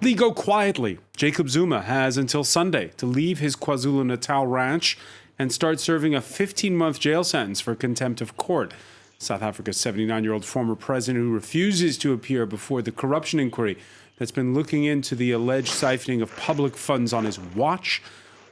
Lee, go quietly. Jacob Zuma has until Sunday to leave his Kwazulu-Natal ranch and start serving a 15-month jail sentence for contempt of court. South Africa's 79-year-old former president who refuses to appear before the corruption inquiry that's been looking into the alleged siphoning of public funds on his watch.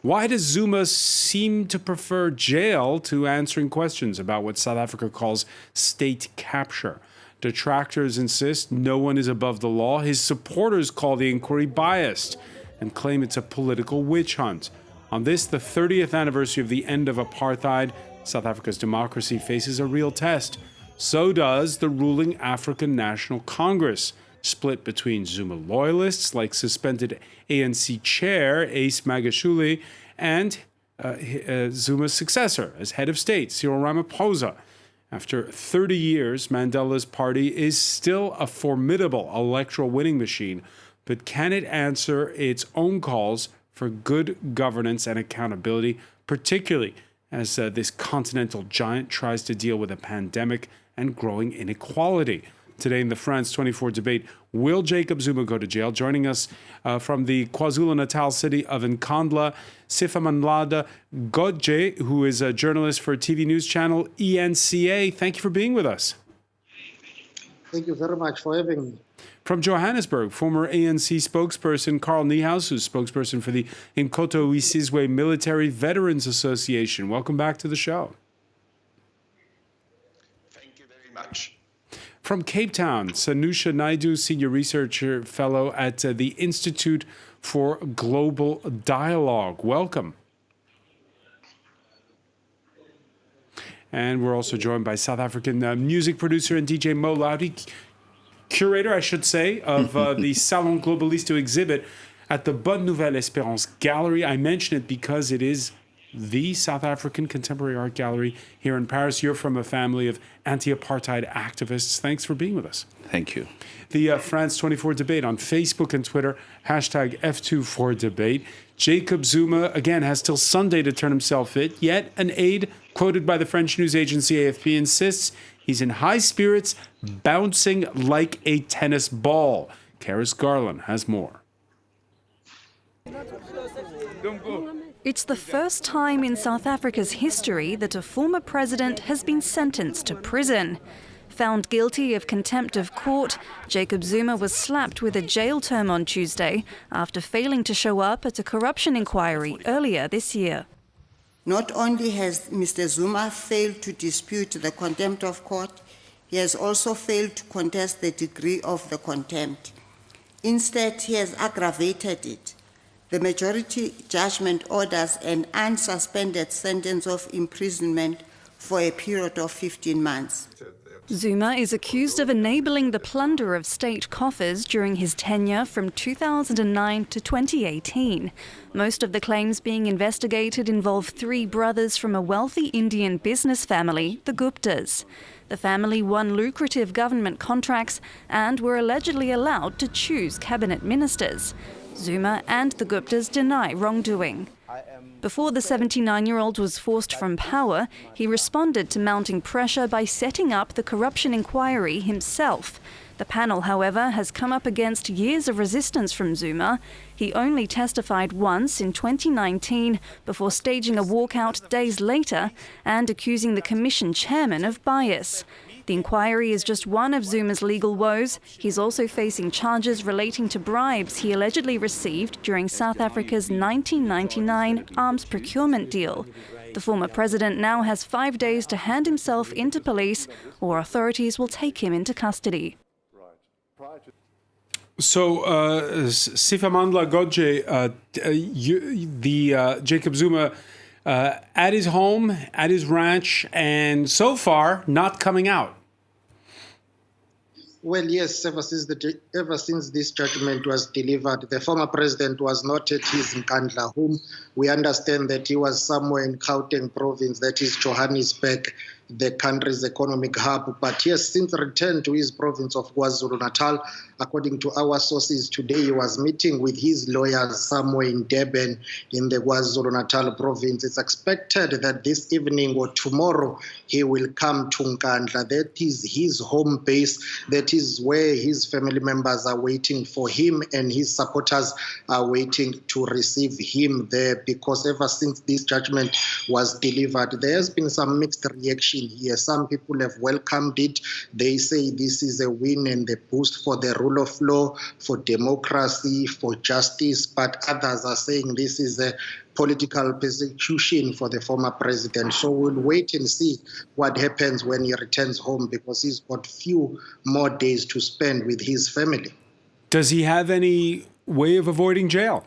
Why does Zuma seem to prefer jail to answering questions about what South Africa calls state capture? Detractors insist no one is above the law. His supporters call the inquiry biased and claim it's a political witch hunt. On this, the 30th anniversary of the end of apartheid, South Africa's democracy faces a real test. So does the ruling African National Congress, split between Zuma loyalists like suspended ANC chair Ace Magashule and Zuma's successor as head of state, Cyril Ramaphosa. After 30 years, Mandela's party is still a formidable electoral winning machine, but can it answer its own calls for good governance and accountability, particularly as this continental giant tries to deal with a pandemic and growing inequality? Today in the France 24 debate, will Jacob Zuma go to jail? Joining us from the KwaZulu-Natal city of Nkandla, Siphoning Godje, who is a journalist for TV news channel ENCA. Thank you for being with us. Thank you very much for having me. From Johannesburg, former ANC spokesperson Carl Niehaus, who's spokesperson for the Inkoto Isizwe Military Veterans Association. Welcome back to the show. Thank you very much. From Cape Town, Sanusha Naidu, Senior Researcher Fellow at the Institute for Global Dialogue. Welcome. And we're also joined by South African music producer and DJ Mo Laudy, curator, I should say, of the Salon Globalista exhibit at the Bonne Nouvelle Espérance Gallery. I mention it because it is the South African Contemporary Art Gallery here in Paris. You're from a family of anti-apartheid activists. Thanks for being with us. Thank you. The France 24 debate on Facebook and Twitter, hashtag F24debate. Jacob Zuma, again, has till Sunday to turn himself in. Yet an aide quoted by the French news agency AFP insists he's in high spirits, bouncing like a tennis ball. Karis Garland has more. It's the first time in South Africa's history that a former president has been sentenced to prison. Found guilty of contempt of court, Jacob Zuma was slapped with a jail term on Tuesday after failing to show up at a corruption inquiry earlier this year. Not only has Mr. Zuma failed to dispute the contempt of court, he has also failed to contest the degree of the contempt. Instead, he has aggravated it. The majority judgment orders an unsuspended sentence of imprisonment for a period of 15 months. Zuma is accused of enabling the plunder of state coffers during his tenure from 2009 to 2018. Most of the claims being investigated involve three brothers from a wealthy Indian business family, the Guptas. The family won lucrative government contracts and were allegedly allowed to choose cabinet ministers. Zuma and the Guptas deny wrongdoing. Before the 79-year-old was forced from power, he responded to mounting pressure by setting up the corruption inquiry himself. The panel, however, has come up against years of resistance from Zuma. He only testified once in 2019 before staging a walkout days later and accusing the commission chairman of bias. The inquiry is just one of Zuma's legal woes. He's also facing charges relating to bribes he allegedly received during South Africa's 1999 arms procurement deal. The former president now has 5 days to hand himself into police, or authorities will take him into custody. So, Siphoning Godje, Jacob Zuma at his home, at his ranch, and so far not coming out. Well, yes, ever since this judgment was delivered, the former president was not at his Nkandla home. We understand that he was somewhere in Gauteng province, that is Johannesburg. the country's economic hub. But he has since returned to his province of KwaZulu-Natal. According to our sources, today he was meeting with his lawyers somewhere in Durban in the KwaZulu-Natal province. It's expected that this evening or tomorrow he will come to Nkandla. That is his home base. That is where his family members are waiting for him, and his supporters are waiting to receive him there, because ever since this judgment was delivered, there has been some mixed reaction here. Some people have welcomed it. They say this is a win and a boost for the rule of law, for democracy, for justice, but others are saying this is a political persecution for the former president. So we'll wait and see what happens when he returns home, because he's got few more days to spend with his family. Does he have any way of avoiding jail?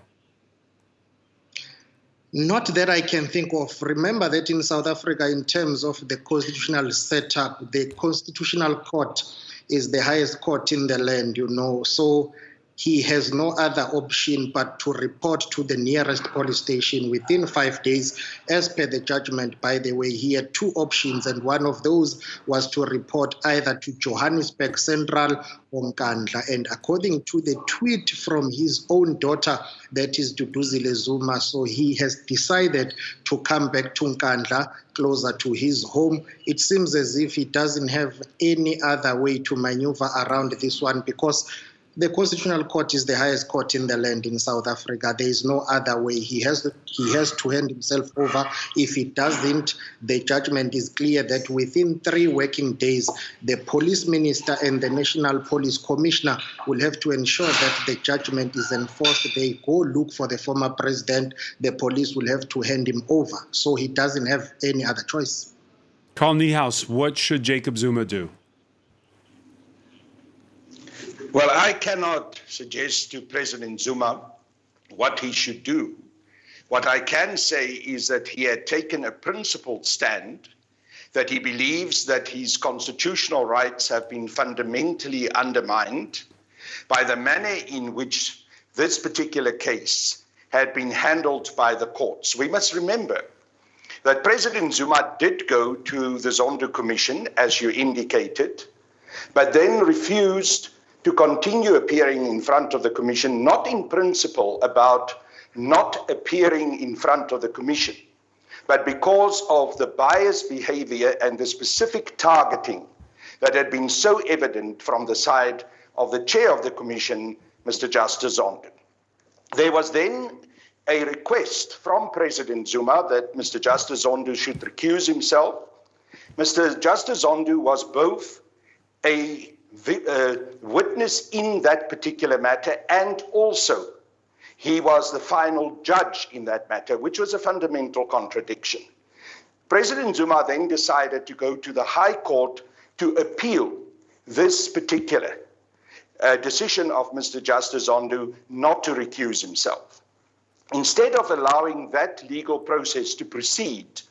Not that I can think of. Remember that in South Africa, in terms of the constitutional setup, the Constitutional Court is the highest court in the land, so he has no other option but to report to the nearest police station within 5 days. As per the judgment, by the way, he had two options, and one of those was to report either to Johannesburg Central or Nkandla. And according to the tweet from his own daughter, that is Duduzile Zuma, so he has decided to come back to Nkandla, closer to his home. It seems as if he doesn't have any other way to maneuver around this one, because the Constitutional Court is the highest court in the land in South Africa. There is no other way. He has to hand himself over. If he doesn't, the judgment is clear that within 3 working days, the police minister and the National Police Commissioner will have to ensure that the judgment is enforced. They go look for the former president. The police will have to hand him over. So he doesn't have any other choice. Carl Niehaus, what should Jacob Zuma do? Well, I cannot suggest to President Zuma what he should do. What I can say is that he had taken a principled stand, that he believes that his constitutional rights have been fundamentally undermined by the manner in which this particular case had been handled by the courts. We must remember that President Zuma did go to the Zondo Commission, as you indicated, but then refused to continue appearing in front of the Commission, not in principle about not appearing in front of the Commission, but because of the biased behavior and the specific targeting that had been so evident from the side of the chair of the Commission, Mr. Justice Zondo. There was then a request from President Zuma that Mr. Justice Zondo should recuse himself. Mr. Justice Zondo was both a witness in that particular matter, and also he was the final judge in that matter, which was a fundamental contradiction. President Zuma then decided to go to the High Court to appeal this particular decision of Mr. Justice Zondo not to recuse himself. Instead of allowing that legal process to proceed,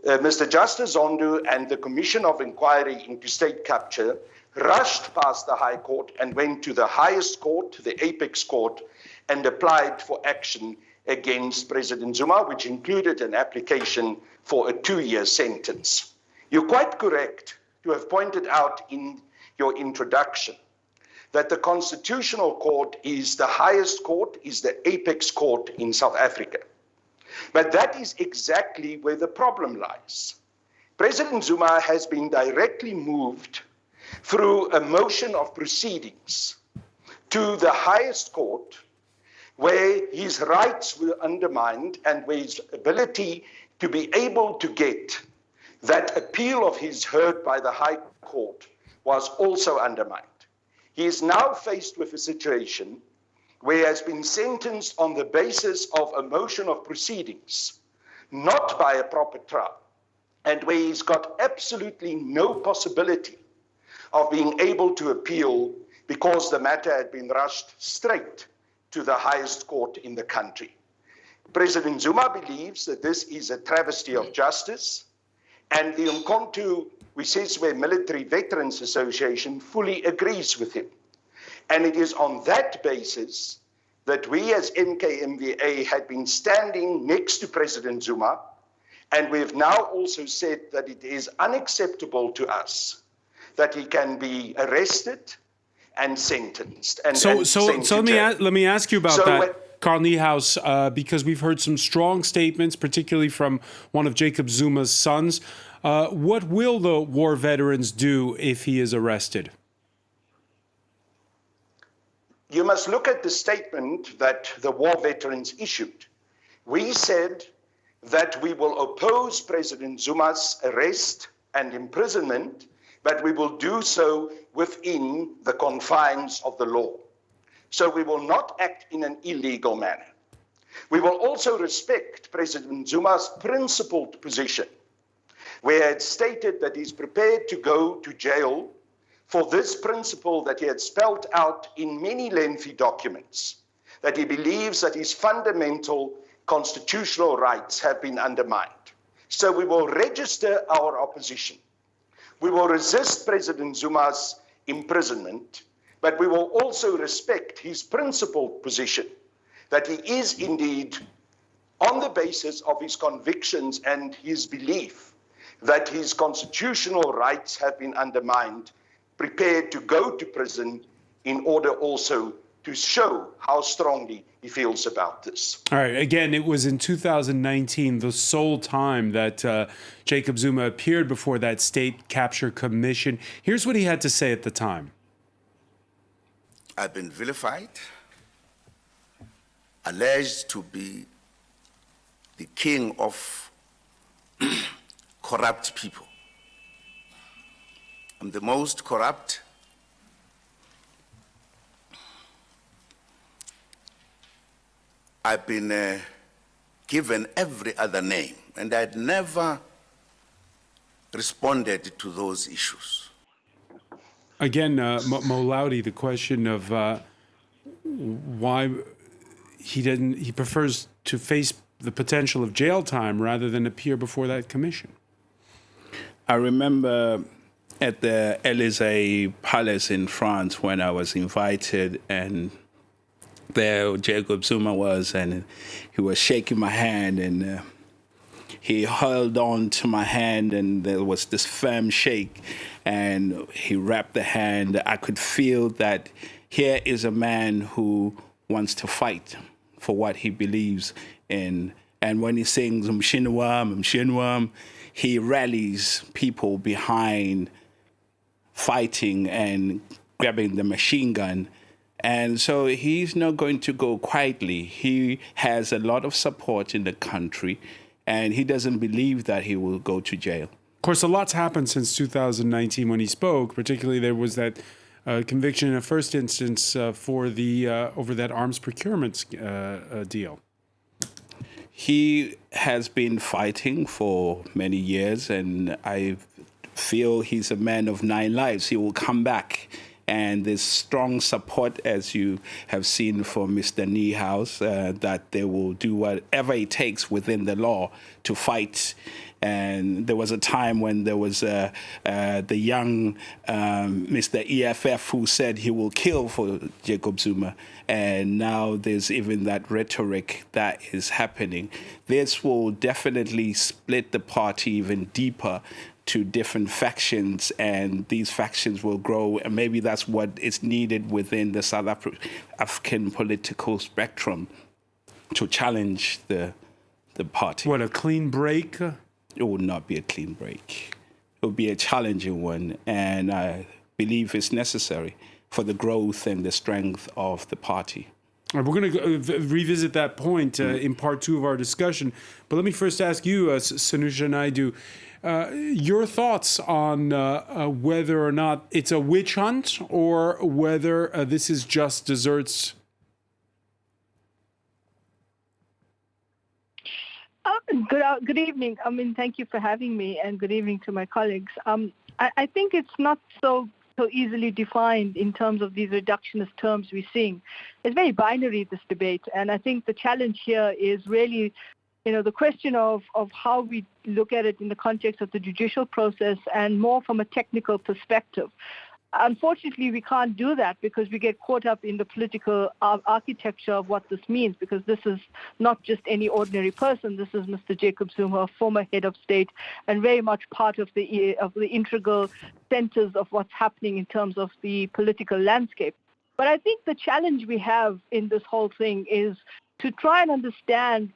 Mr. Justice Zondo and the Commission of Inquiry into State Capture rushed past the High Court and went to the highest court, the apex court, and applied for action against President Zuma, which included an application for a 2-year sentence. You're quite correct to have pointed out in your introduction that the Constitutional Court is the highest court, is the apex court in South Africa. But that is exactly where the problem lies. President Zuma has been directly moved through a motion of proceedings to the highest court, where his rights were undermined and where his ability to be able to get that appeal of his heard by the High Court was also undermined. He is now faced with a situation where he has been sentenced on the basis of a motion of proceedings, not by a proper trial, and where he's got absolutely no possibility of being able to appeal because the matter had been rushed straight to the highest court in the country. President Zuma believes that this is a travesty of justice, and the Umkhonto Wisizwe Military Veterans Association fully agrees with him. And it is on that basis that we as MKMVA had been standing next to President Zuma And we've now also said that it is unacceptable to us that he can be arrested and sentenced. So let me ask you about that, Carl Niehaus, because we've heard some strong statements, particularly from one of Jacob Zuma's sons. What will the war veterans do if he is arrested? You must look at the statement that the war veterans issued. We said that we will oppose President Zuma's arrest and imprisonment, but we will do so within the confines of the law. So we will not act in an illegal manner. We will also respect President Zuma's principled position, where he had stated that he's prepared to go to jail for this principle that he had spelled out in many lengthy documents, that he believes that his fundamental constitutional rights have been undermined. So we will register our opposition. We will resist President Zuma's imprisonment, but we will also respect his principled position that he is indeed, on the basis of his convictions and his belief that his constitutional rights have been undermined, prepared to go to prison in order also to show how strongly he feels about this. All right. Again, it was in 2019, the sole time that Jacob Zuma appeared before that State Capture Commission. Here's what he had to say at the time. I've been vilified, alleged to be the king of corrupt people. I'm the most corrupt. I've been given every other name, and I'd never responded to those issues. Again, Mo Laude, the question of why he prefers to face the potential of jail time rather than appear before that commission. I remember at the Élysée Palace in France when I was invited, and there Jacob Zuma was, and he was shaking my hand, and he held on to my hand, and there was this firm shake, and he wrapped the hand. I could feel that here is a man who wants to fight for what he believes in. And when he sings Mshinwam, Mshinwam, he rallies people behind fighting and grabbing the machine gun. And so he's not going to go quietly. He has a lot of support in the country, and he doesn't believe that he will go to jail. Of course, a lot's happened since 2019 when he spoke. Particularly, there was that conviction in a first instance for the over that arms procurement deal. He has been fighting for many years, and I feel he's a man of 9 lives. He will come back. And there's strong support, as you have seen from Mr. Niehaus, that they will do whatever it takes within the law to fight. And there was a time when there was the young Mr. EFF who said he will kill for Jacob Zuma. And now there's even that rhetoric that is happening. This will definitely split the party even deeper to different factions, and these factions will grow, and maybe that's what is needed within the South African political spectrum to challenge the party. What, a clean break? It would not be a clean break. It would be a challenging one, and I believe it's necessary for the growth and the strength of the party. All right, we're going to revisit that point in part 2 of our discussion, but let me first ask you, Sanusha Naidu, your thoughts on whether or not it's a witch hunt or whether this is just desserts. Good evening. Thank you for having me, and good evening to my colleagues. I think it's not so easily defined in terms of these reductionist terms we're seeing. It's very binary, this debate, and I think the challenge here is really the question of how we look at it in the context of the judicial process and more from a technical perspective. Unfortunately, we can't do that because we get caught up in the political architecture of what this means, because this is not just any ordinary person. This is Mr. Jacob Zuma, former head of state, and very much part of the integral centers of what's happening in terms of the political landscape. But I think the challenge we have in this whole thing is to try and understand,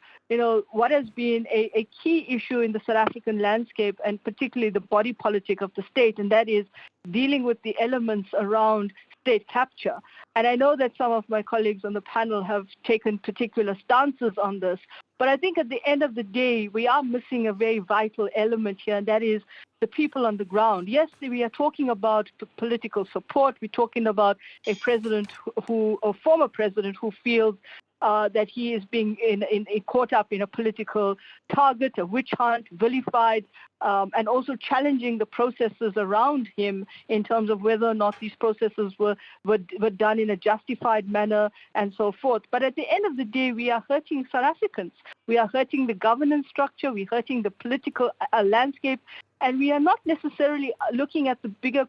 what has been a key issue in the South African landscape, and particularly the body politic of the state, and that is dealing with the elements around state capture. And I know that some of my colleagues on the panel have taken particular stances on this, but I think at the end of the day, we are missing a very vital element here, and that is the people on the ground. Yes, we are talking about political support. We're talking about a president a former president who feels that he is being caught up in a political target, a witch hunt, vilified, and also challenging the processes around him in terms of whether or not these processes were done in a justified manner and so forth. But at the end of the day, we are hurting South Africans. We are hurting the governance structure. We're hurting the political landscape. And we are not necessarily looking at the bigger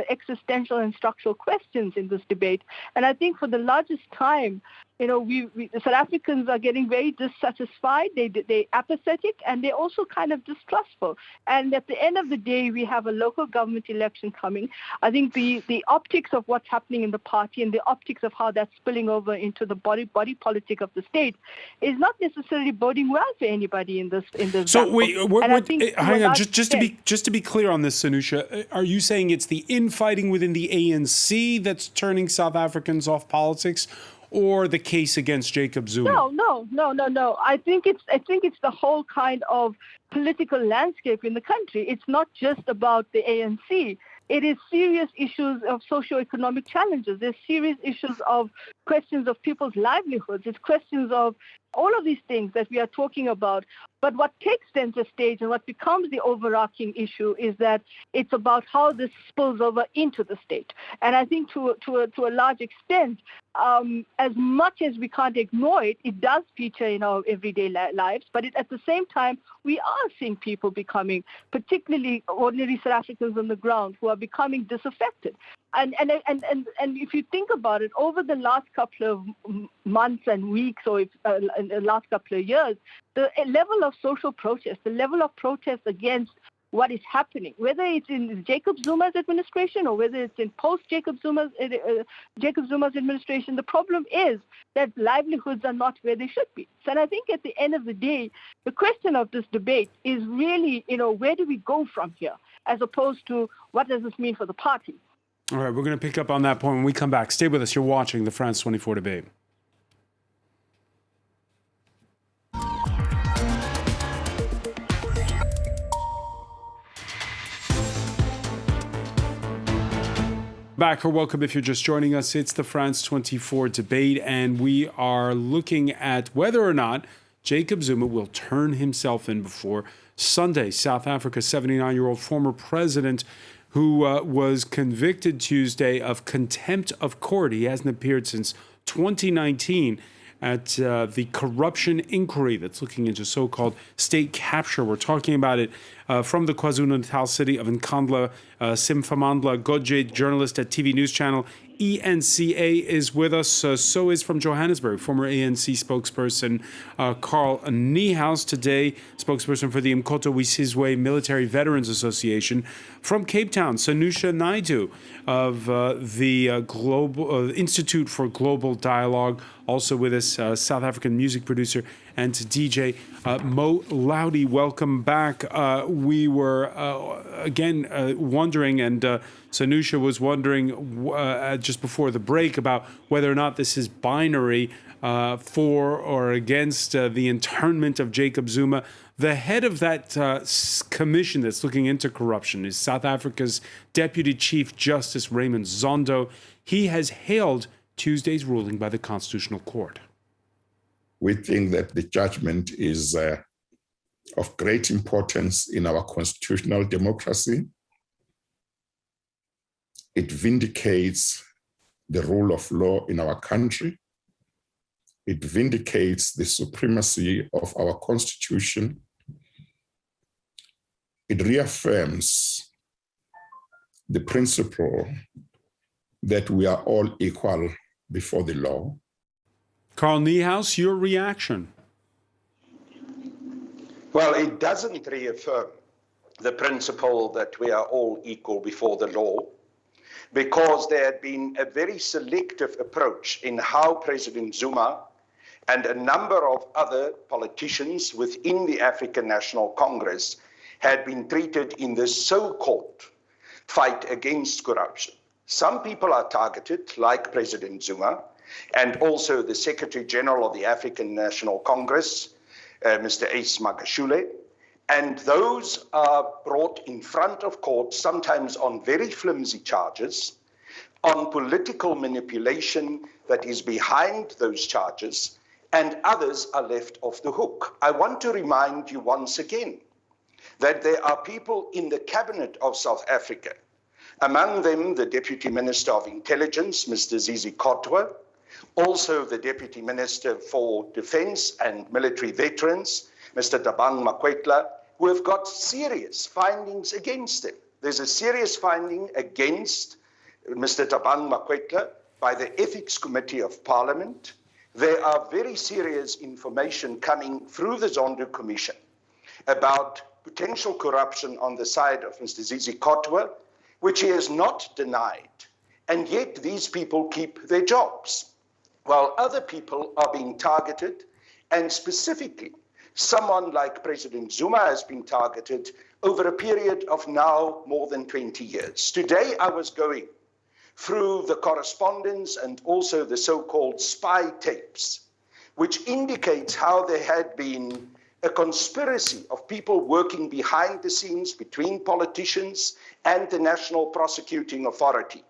existential and structural questions in this debate. And I think for the largest time, the South Africans are getting very dissatisfied. They're apathetic, and they're also kind of distrustful. And at the end of the day, we have a local government election coming. I think the optics of what's happening in the party and the optics of how that's spilling over into the body politic of the state is not necessarily boding well for anybody in this. So hang on, just to be clear on this, Sanusha, are you saying it's the infighting within the ANC that's turning South Africans off politics, or the case against Jacob Zuma? No. I think it's the whole kind of political landscape in the country. It's not just about the ANC. It is serious issues of socioeconomic challenges. There's serious issues of questions of people's livelihoods. It's questions of all of these things that we are talking about. But what takes center stage and what becomes the overarching issue is that it's about how this spills over into the state. And I think to a large extent, as much as we can't ignore it, it does feature in our everyday lives. But at the same time, we are seeing people becoming, particularly ordinary South Africans on the ground, who are becoming disaffected. And if you think about it, over the last couple of months and weeks, or in the last couple of years, the level of social protest, the level of protest against what is happening, whether it's in Jacob Zuma's administration or whether it's in post-Jacob Zuma's administration, the problem is that livelihoods are not where they should be. So, and I think at the end of the day, the question of this debate is really, where do we go from here, as opposed to what does this mean for the party? All right, we're going to pick up on that point when we come back. Stay with us. You're watching the France 24 debate. Back, or welcome if you're just joining us. It's the France 24 debate, and we are looking at whether or not Jacob Zuma will turn himself in before Sunday. South Africa's 79-year-old former president, who was convicted Tuesday of contempt of court. He hasn't appeared since 2019 at the corruption inquiry that's looking into so-called state capture. We're talking about it from the KwaZulu-Natal city of Nkandla. Simfamandla Godje, journalist at TV news channel ENCA, is with us. So is from Johannesburg, former ANC spokesperson Carl Niehaus, today spokesperson for the Mkoto Wisizwe Military Veterans Association. From Cape Town, Sanusha Naidu of the Global Institute for Global Dialogue, also with us, South African music producer and DJ Mo Loudy. Welcome back. We were again wondering, and Sanusha was wondering just before the break about whether or not this is binary for or against the internment of Jacob Zuma. The head of that commission that's looking into corruption is South Africa's Deputy Chief Justice Raymond Zondo. He has hailed Tuesday's ruling by the Constitutional Court. We think that the judgment is of great importance in our constitutional democracy. It vindicates the rule of law in our country. It vindicates the supremacy of our Constitution. It reaffirms the principle that we are all equal before the law. Carl Niehaus, your reaction? Well, it doesn't reaffirm the principle that we are all equal before the law, because there had been a very selective approach in how President Zuma and a number of other politicians within the African National Congress had been treated in this so-called fight against corruption. Some people are targeted, like President Zuma, and also the Secretary General of the African National Congress, Mr. Ace Magashule, and those are brought in front of court, sometimes on very flimsy charges, on political manipulation that is behind those charges, and others are left off the hook. I want to remind you once again that there are people in the cabinet of South Africa, among them the Deputy Minister of Intelligence, Mr. Zizi Kotwa, also the Deputy Minister for Defense and Military Veterans, Mr. Tabang Makwetla, who have got serious findings against him. There's a serious finding against Mr. Tabang Makwetla by the Ethics Committee of Parliament. There are very serious information coming through the Zondo Commission about potential corruption on the side of Mr. Zizi Kotwa, which he has not denied. And yet these people keep their jobs, while other people are being targeted, and specifically someone like President Zuma has been targeted over a period of now more than 20 years. Today I was going through the correspondence and also the so-called spy tapes, which indicates how there had been a conspiracy of people working behind the scenes between politicians and the National Prosecuting Authority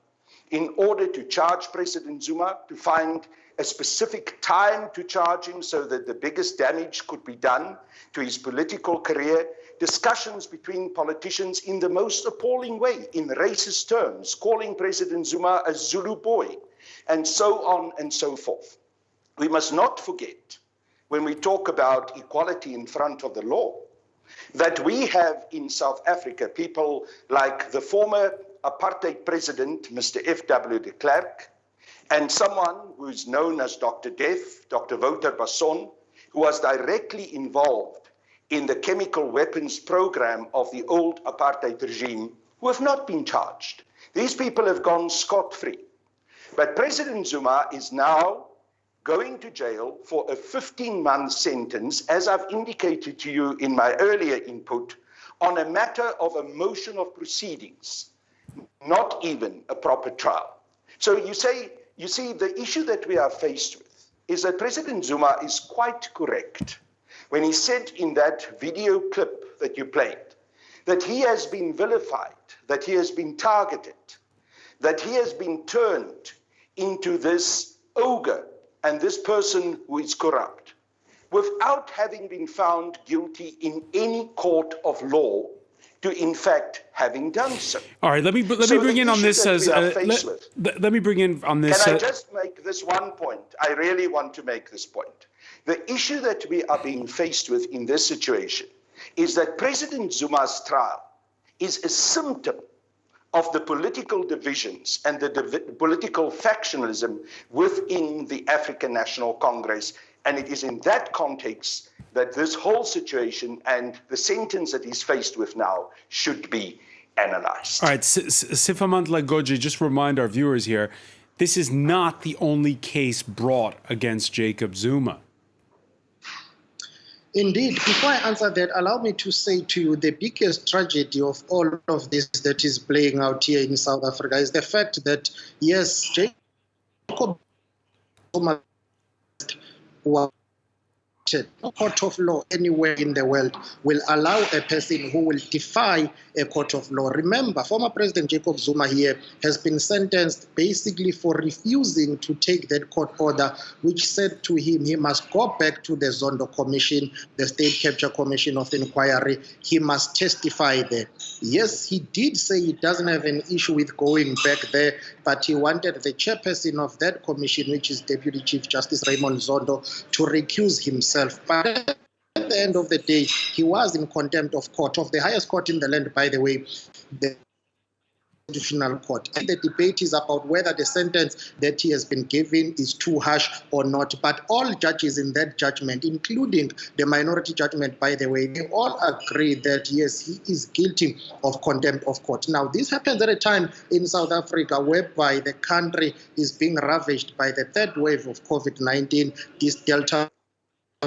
in order to charge President Zuma, to find a specific time to charge him so that the biggest damage could be done to his political career, discussions between politicians in the most appalling way, in racist terms, calling President Zuma a Zulu boy, and so on and so forth. We must not forget, when we talk about equality in front of the law, that we have in South Africa people like the former apartheid president, Mr. F.W. de Klerk, and someone who is known as Dr. Death, Dr. Wouter Basson, who was directly involved in the chemical weapons program of the old apartheid regime, who have not been charged. These people have gone scot-free. But President Zuma is now going to jail for a 15-month sentence, as I've indicated to you in my earlier input, on a matter of a motion of proceedings, not even a proper trial. So you see, the issue that we are faced with is that President Zuma is quite correct when he said in that video clip that you played that he has been vilified, that he has been targeted, that he has been turned into this ogre and this person who is corrupt, without having been found guilty in any court of law to in fact having done so. All right, let me bring in on this as let me bring in on this. Can I just make this one point? I really want to make this point. The issue that we are being faced with in this situation is that President Zuma's trial is a symptom of the political divisions and the political factionalism within the African National Congress. And it is in that context that this whole situation and the sentence that he's faced with now should be analyzed. All right, Siphamandla Goji, just remind our viewers here, this is not the only case brought against Jacob Zuma. Indeed, before I answer that, allow me to say to you the biggest tragedy of all of this that is playing out here in South Africa is the fact that, yes, Jacob Zuma was no court of law anywhere in the world will allow a person who will defy a court of law. Remember, former President Jacob Zuma here has been sentenced basically for refusing to take that court order, which said to him he must go back to the Zondo Commission, the State Capture Commission of Inquiry. He must testify there. Yes, he did say he doesn't have an issue with going back there, but he wanted the chairperson of that commission, which is Deputy Chief Justice Raymond Zondo, to recuse himself. But at the end of the day, he was in contempt of court, of the highest court in the land, by the way, the Constitutional Court. And the debate is about whether the sentence that he has been given is too harsh or not. But all judges in that judgment, including the minority judgment, by the way, they all agree that, yes, he is guilty of contempt of court. Now, this happens at a time in South Africa whereby the country is being ravaged by the third wave of COVID-19, this Delta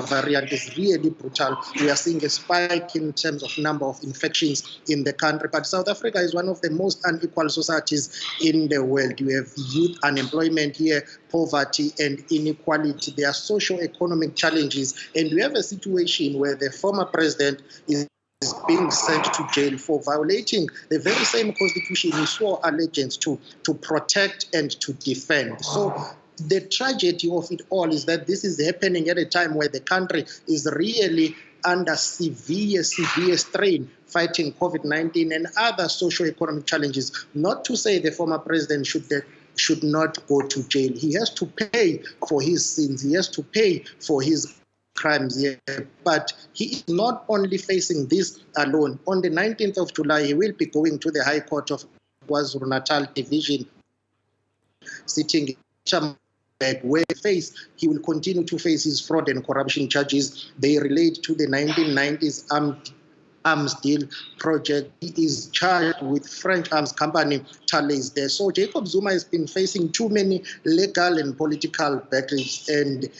variant is really brutal. We are seeing a spike in terms of number of infections in the country. But South Africa is one of the most unequal societies in the world. You have youth unemployment here, poverty and inequality. There are socio-economic challenges. And we have a situation where the former president is being sent to jail for violating the very same constitution he swore allegiance to protect and to defend. So the tragedy of it all is that this is happening at a time where the country is really under severe strain fighting COVID-19 and other socio-economic challenges. Not to say the former president should not go to jail. He has to pay for his sins. He has to pay for his crimes here. But he is not only facing this alone. On the 19th of July, he will be going to the High Court of Kwazulu-Natal Division, sitting where he will continue to face his fraud and corruption charges. They relate to the 1990s arms deal project. He is charged with French arms company Thales there. So Jacob Zuma has been facing too many legal and political battles. And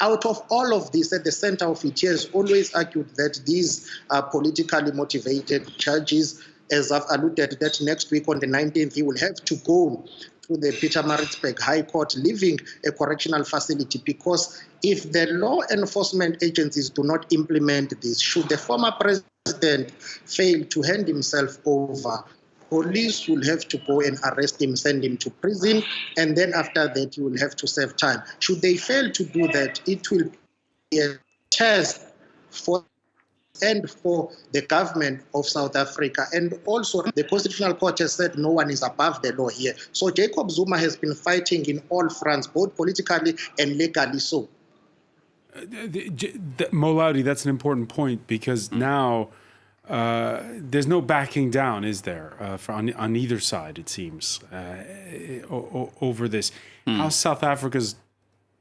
out of all of this, at the center of it, he has always argued that these are politically motivated charges. As I've alluded, that next week on the 19th, he will have to go to the Pietermaritzburg High Court, leaving a correctional facility, because if the law enforcement agencies do not implement this, should the former president fail to hand himself over, police will have to go and arrest him, send him to prison, and then after that, he will have to serve time. Should they fail to do that, it will be a test for the government of South Africa. And also, the Constitutional Court has said no one is above the law here. So Jacob Zuma has been fighting in all fronts, both politically and legally so. Molaudy, that's an important point, because now there's no backing down, is there, on either side, it seems, over this. How's South Africa's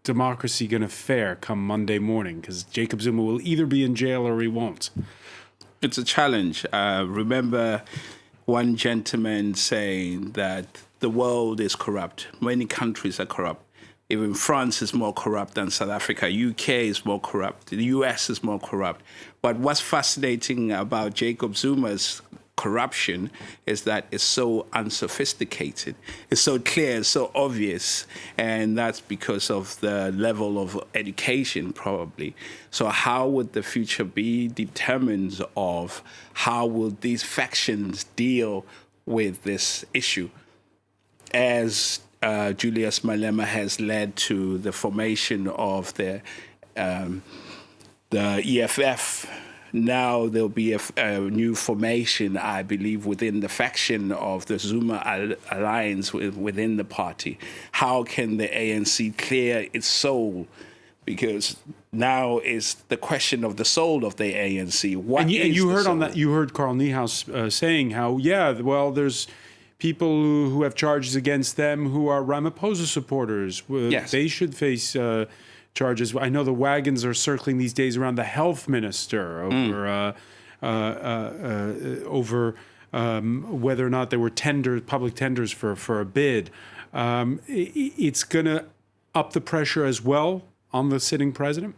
democracy going to fare come Monday morning? Because Jacob Zuma will either be in jail or he won't. It's a challenge. Remember one gentleman saying that the world is corrupt. Many countries are corrupt. Even France is more corrupt than South Africa. UK is more corrupt. The US is more corrupt. But what's fascinating about Jacob Zuma's corruption is that it's so unsophisticated. It's so clear, it's so obvious, and that's because of the level of education, probably. So how would the future be determines of how will these factions deal with this issue. As Julius Malema has led to the formation of the EFF. Now there'll be a new formation, I believe, within the faction of the Zuma alliance within the party. How can the ANC clear its soul? Because now is the question of the soul of the ANC. And you heard on that. You heard Carl Niehaus saying how, there's people who have charges against them who are Ramaphosa supporters. Yes. They should face charges. I know the wagons are circling these days around the health minister over whether or not there were public tenders for a bid. It's going to up the pressure as well on the sitting president?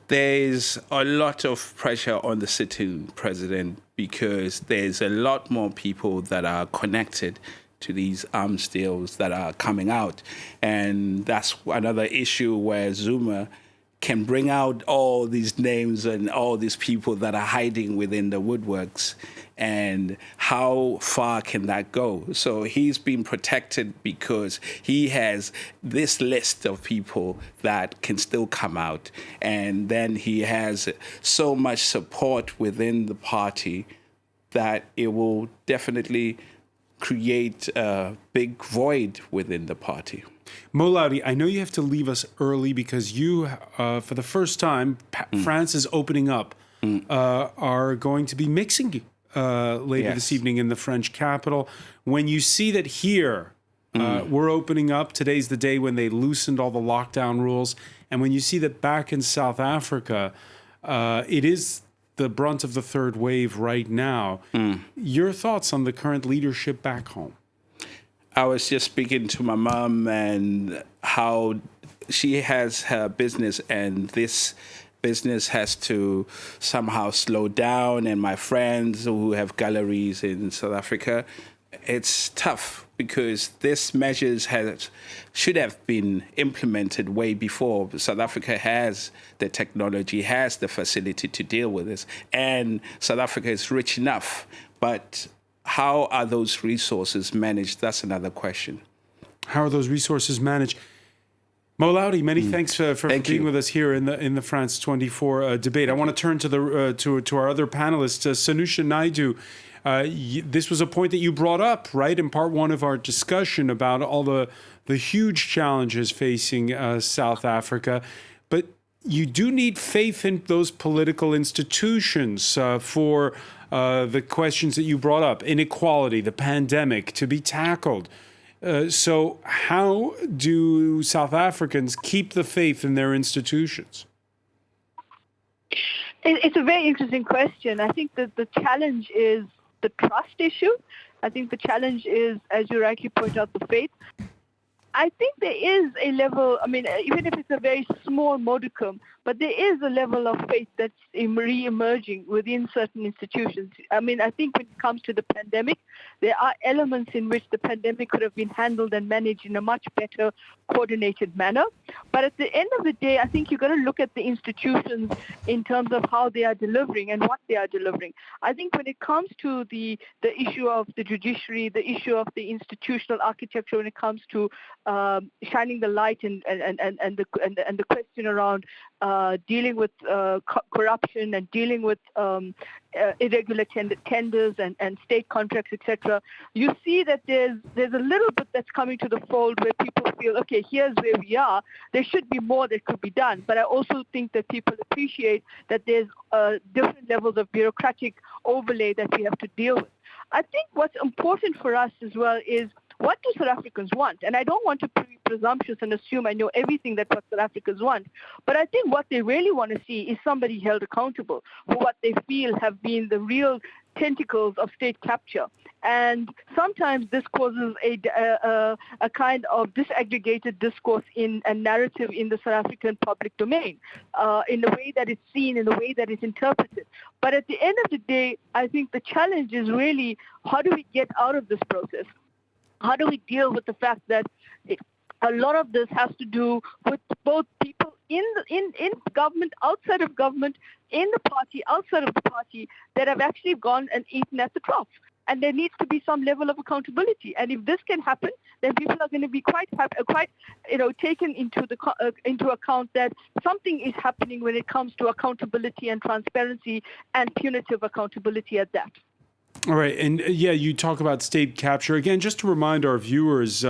There's a lot of pressure on the sitting president because there's a lot more people that are connected to these arms deals that are coming out. And that's another issue where Zuma can bring out all these names and all these people that are hiding within the woodworks. And how far can that go? So he's been protected because he has this list of people that can still come out. And then he has so much support within the party that it will definitely create a big void within the party. Molaudy, I know you have to leave us early because you, for the first time, France is opening up, are going to be mixing later this evening in the French capital. When you see that here, we're opening up, today's the day when they loosened all the lockdown rules, and when you see that back in South Africa, it is the brunt of the third wave right now. Your thoughts on the current leadership back home? I was just speaking to my mom and how she has her business, and this business has to somehow slow down. And my friends who have galleries in South Africa, it's tough because these measures should have been implemented way before. South Africa has the technology, has the facility to deal with this, and South Africa is rich enough. But how are those resources managed? That's another question. How are those resources managed? Mo Laudi, many thanks for being with us here in the France 24 debate. I want to turn to the to our other panelists, Sanusha Naidu. This was a point that you brought up, right, in part one of our discussion about all the huge challenges facing South Africa. But you do need faith in those political institutions for the questions that you brought up, inequality, the pandemic, to be tackled. So how do South Africans keep the faith in their institutions? It's a very interesting question. I think that the challenge is the trust issue. I think the challenge is, as you rightly point out, the faith. I think there is a level, even if it's a very small modicum, but there is a level of faith that's re-emerging within certain institutions. I think when it comes to the pandemic, there are elements in which the pandemic could have been handled and managed in a much better coordinated manner. But at the end of the day, I think you've got to look at the institutions in terms of how they are delivering and what they are delivering. I think when it comes to the issue of the judiciary, the issue of the institutional architecture, when it comes to shining the light and the question around dealing with corruption and dealing with irregular tenders and state contracts, etc. You see that there's a little bit that's coming to the fold where people feel, okay, here's where we are. There should be more that could be done. But I also think that people appreciate that there's different levels of bureaucratic overlay that we have to deal with. I think what's important for us as well is, what do South Africans want? And I don't want to be presumptuous and assume I know everything that what South Africans want. But I think what they really want to see is somebody held accountable for what they feel have been the real tentacles of state capture. And sometimes this causes a kind of disaggregated discourse in a narrative in the South African public domain, in the way that it's seen, in the way that it's interpreted. But at the end of the day, I think the challenge is really, how do we get out of this process? How do we deal with the fact that a lot of this has to do with both people in government, outside of government, in the party, outside of the party, that have actually gone and eaten at the trough? And there needs to be some level of accountability. And if this can happen, then people are going to be quite taken into account that something is happening when it comes to accountability and transparency and punitive accountability at that. All right. And you talk about state capture. Again, just to remind our viewers,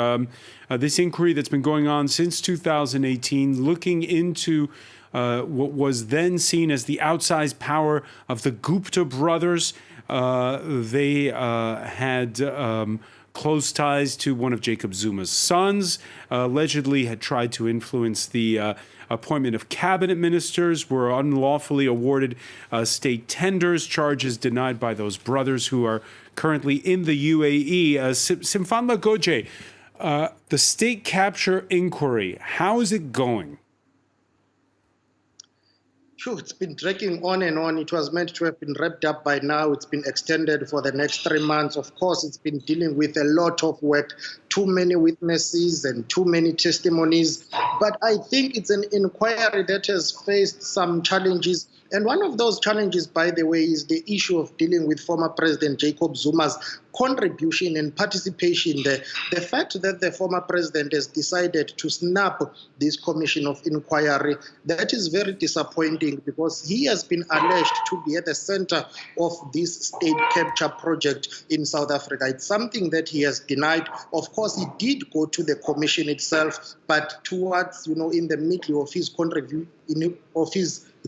this inquiry that's been going on since 2018, looking into what was then seen as the outsized power of the Gupta brothers. They had close ties to one of Jacob Zuma's sons, allegedly had tried to influence the appointment of cabinet ministers, were unlawfully awarded state tenders, charges denied by those brothers who are currently in the UAE. Simfanla Goje, the state capture inquiry, how is it going? Sure, it's been dragging on and on. It was meant to have been wrapped up by now. It's been extended for the next 3 months. Of course, it's been dealing with a lot of work, too many witnesses and too many testimonies. But I think it's an inquiry that has faced some challenges. And one of those challenges, by the way, is the issue of dealing with former President Jacob Zuma's contribution and participation there. The fact that the former president has decided to snap this commission of inquiry, that is very disappointing, because he has been alleged to be at the center of this state capture project in South Africa. It's something that he has denied. Of course, he did go to the commission itself, but towards, in the middle of his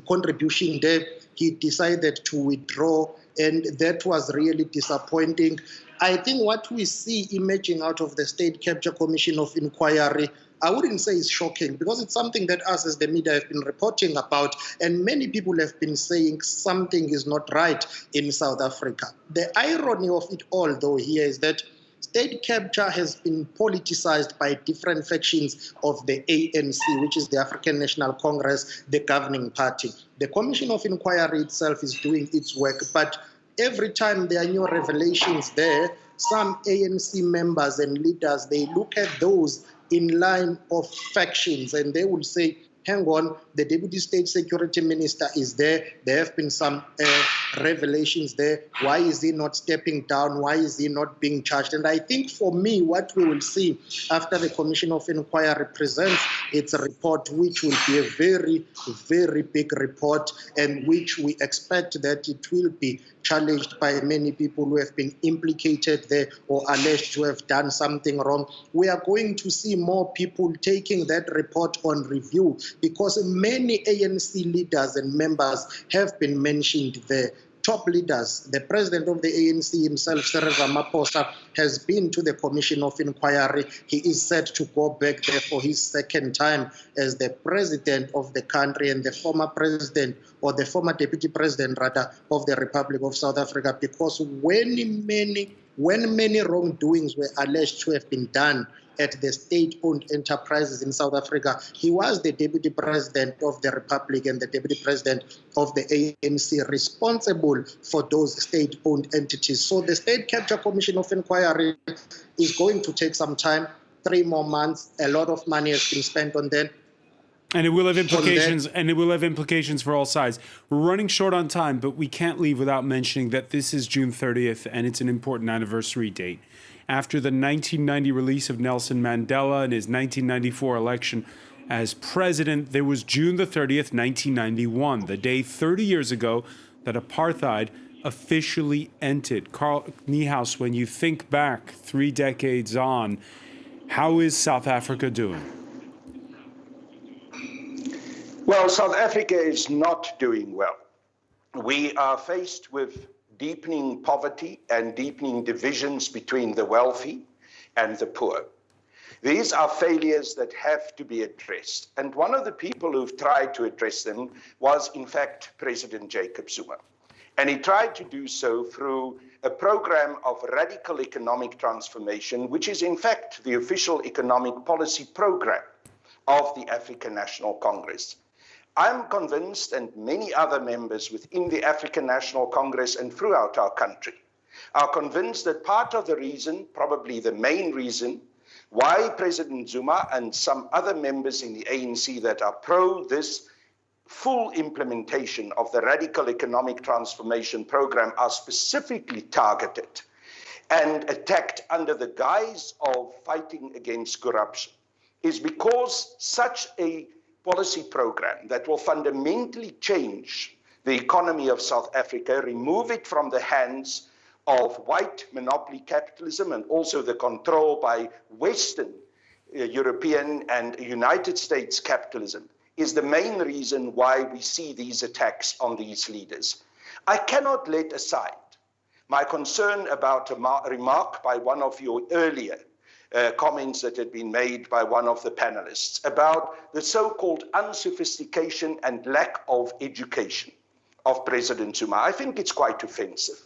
contribution there, he decided to withdraw and that was really disappointing. I think what we see emerging out of the State Capture Commission of Inquiry, I wouldn't say it's shocking, because it's something that us as the media have been reporting about, and many people have been saying something is not right in South Africa. The irony of it all, though, here is that state capture has been politicized by different factions of the ANC, which is the African National Congress, the governing party. The Commission of Inquiry itself is doing its work, but every time there are new revelations there, some ANC members and leaders, they look at those in line of factions and they will say, hang on, the Deputy State Security Minister is there. There have been some revelations there. Why is he not stepping down? Why is he not being charged? And I think for me, what we will see after the Commission of Inquiry presents its report, which will be a very, very big report, and which we expect that it will be challenged by many people who have been implicated there or alleged to have done something wrong. We are going to see more people taking that report on review, because many ANC leaders and members have been mentioned there. Top leaders, the president of the ANC himself, Cyril Ramaphosa, has been to the Commission of Inquiry. He is set to go back there for his second time as the president of the country and the former president, or the former deputy president rather, of the Republic of South Africa, because when many wrongdoings were alleged to have been done at the state-owned enterprises in South Africa, he was the deputy president of the Republic and the deputy president of the ANC, responsible for those state-owned entities. So the State Capture Commission of Inquiry is going to take some time, 3 more months. A lot of money has been spent on them. And it will have implications, and it will have implications for all sides. We're running short on time, but we can't leave without mentioning that this is June 30th, and it's an important anniversary date. After the 1990 release of Nelson Mandela and his 1994 election as president, there was June the 30th, 1991, the day 30 years ago that apartheid officially ended. Carl Niehaus, when you think back 3 decades on, how is South Africa doing? Well, South Africa is not doing well. We are faced with deepening poverty and deepening divisions between the wealthy and the poor. These are failures that have to be addressed. And one of the people who've tried to address them was, in fact, President Jacob Zuma. And he tried to do so through a program of radical economic transformation, which is, in fact, the official economic policy program of the African National Congress. I'm convinced, and many other members within the African National Congress and throughout our country are convinced that part of the reason, probably the main reason, why President Zuma and some other members in the ANC that are pro this full implementation of the radical economic transformation program are specifically targeted and attacked under the guise of fighting against corruption is because such a policy program that will fundamentally change the economy of South Africa, remove it from the hands of white monopoly capitalism and also the control by Western European and United States capitalism, is the main reason why we see these attacks on these leaders. I cannot let aside my concern about a remark by one of your earlier comments that had been made by one of the panelists about the so-called unsophistication and lack of education of President Zuma. I think it's quite offensive.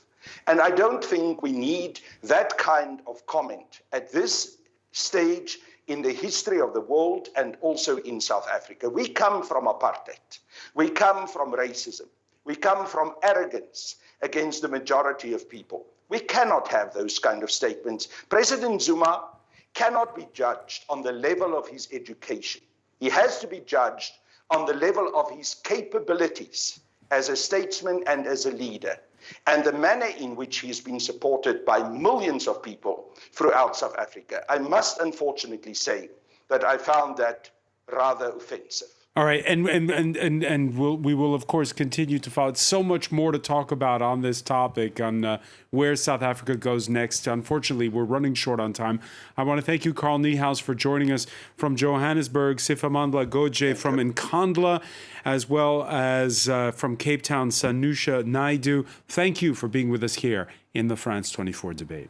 And I don't think we need that kind of comment at this stage in the history of the world and also in South Africa. We come from apartheid. We come from racism. We come from arrogance against the majority of people. We cannot have those kind of statements. President Zuma cannot be judged on the level of his education. He has to be judged on the level of his capabilities as a statesman and as a leader, and the manner in which he has been supported by millions of people throughout South Africa. I must unfortunately say that I found that rather offensive. All right, and we will of course continue to follow. So much more to talk about on this topic, on where South Africa goes next. Unfortunately, we're running short on time. I want to thank you, Carl Niehaus, for joining us from Johannesburg, Sifamandla Goje from Nkandla, as well as from Cape Town, Sanusha Naidu. Thank you for being with us here in the France 24 debate.